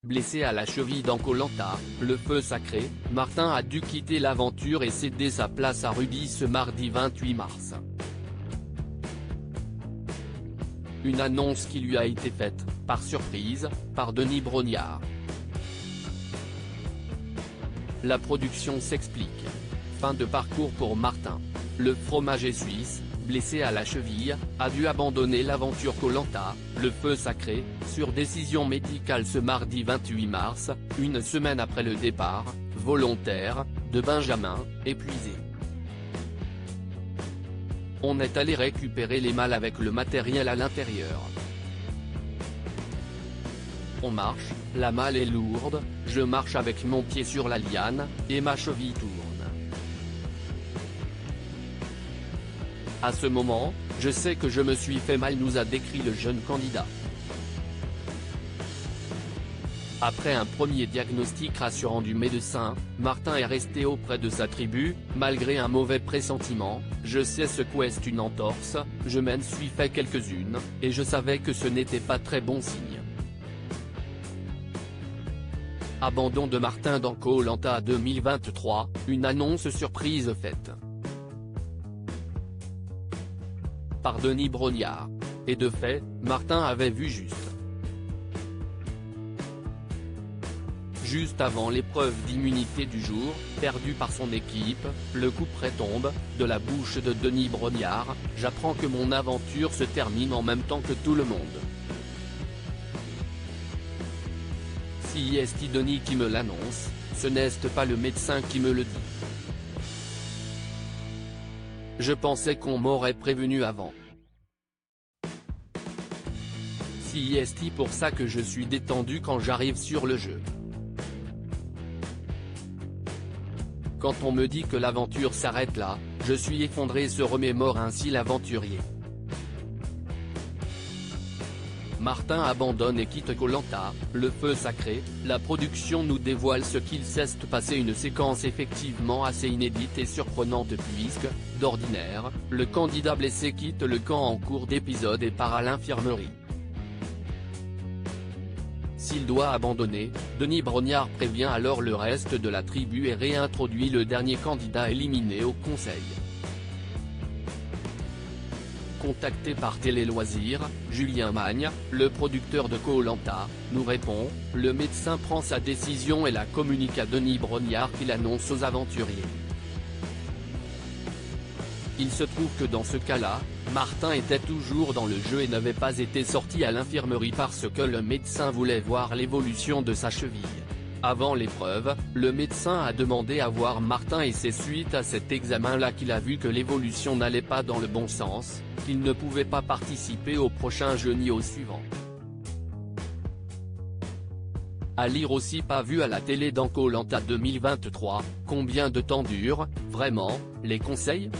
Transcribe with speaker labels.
Speaker 1: blessé à la cheville dans Koh Lanta, le feu sacré, Martin a dû quitter l'aventure et céder sa place à Ruby ce mardi 28 mars. Une annonce qui lui a été faite, par surprise, par Denis Brognard. La production s'explique. Fin de parcours pour Martin. Le fromager suisse, blessé à la cheville, a dû abandonner l'aventure Koh Lanta, le feu sacré, sur décision médicale ce mardi 28 mars, une semaine après le départ, volontaire, de Benjamin, épuisé. On est allé récupérer les malles avec le matériel à l'intérieur. On marche, la malle est lourde, je marche avec mon pied sur la liane, et ma cheville tourne. À ce moment, je sais que je me suis fait mal, nous a décrit le jeune candidat. Après un premier diagnostic rassurant du médecin, Martin est resté auprès de sa tribu, malgré un mauvais pressentiment. Je sais ce qu'est une entorse, je m'en suis fait quelques-unes, et je savais que ce n'était pas très bon signe. Abandon de Martin dans Koh Lanta 2023, une annonce surprise faite par Denis Brognard. Et de fait, Martin avait vu juste. Juste avant l'épreuve d'immunité du jour, perdue par son équipe, le couperet tombe, de la bouche de Denis Brognard, j'apprends que mon aventure se termine en même temps que tout le monde. Si est Denis qui me l'annonce, ce n'est pas le médecin qui me le dit. Je pensais qu'on m'aurait prévenu avant. Si est pour ça que je suis détendu quand j'arrive sur le jeu. Quand on me dit que l'aventure s'arrête là, je suis effondré, se remémore ainsi l'aventurier. Martin abandonne et quitte Koh Lanta, le feu sacré. La production nous dévoile ce qu'il s'est passé, une séquence effectivement assez inédite et surprenante puisque, d'ordinaire, le candidat blessé quitte le camp en cours d'épisode et part à l'infirmerie. S'il doit abandonner, Denis Brognard prévient alors le reste de la tribu et réintroduit le dernier candidat éliminé au conseil. Contacté par Télé Loisirs, Julien Magne, le producteur de Koh Lanta, nous répond, le médecin prend sa décision et la communique à Denis Brognard qui l'annonce aux aventuriers. Il se trouve que dans ce cas-là, Martin était toujours dans le jeu et n'avait pas été sorti à l'infirmerie parce que le médecin voulait voir l'évolution de sa cheville. Avant l'épreuve, le médecin a demandé à voir Martin et c'est suite à cet examen-là qu'il a vu que l'évolution n'allait pas dans le bon sens, qu'il ne pouvait pas participer au prochain jeu ni au suivant. À lire aussi, pas vu à la télé dans Koh Lanta 2023, combien de temps dure, vraiment, les conseils ?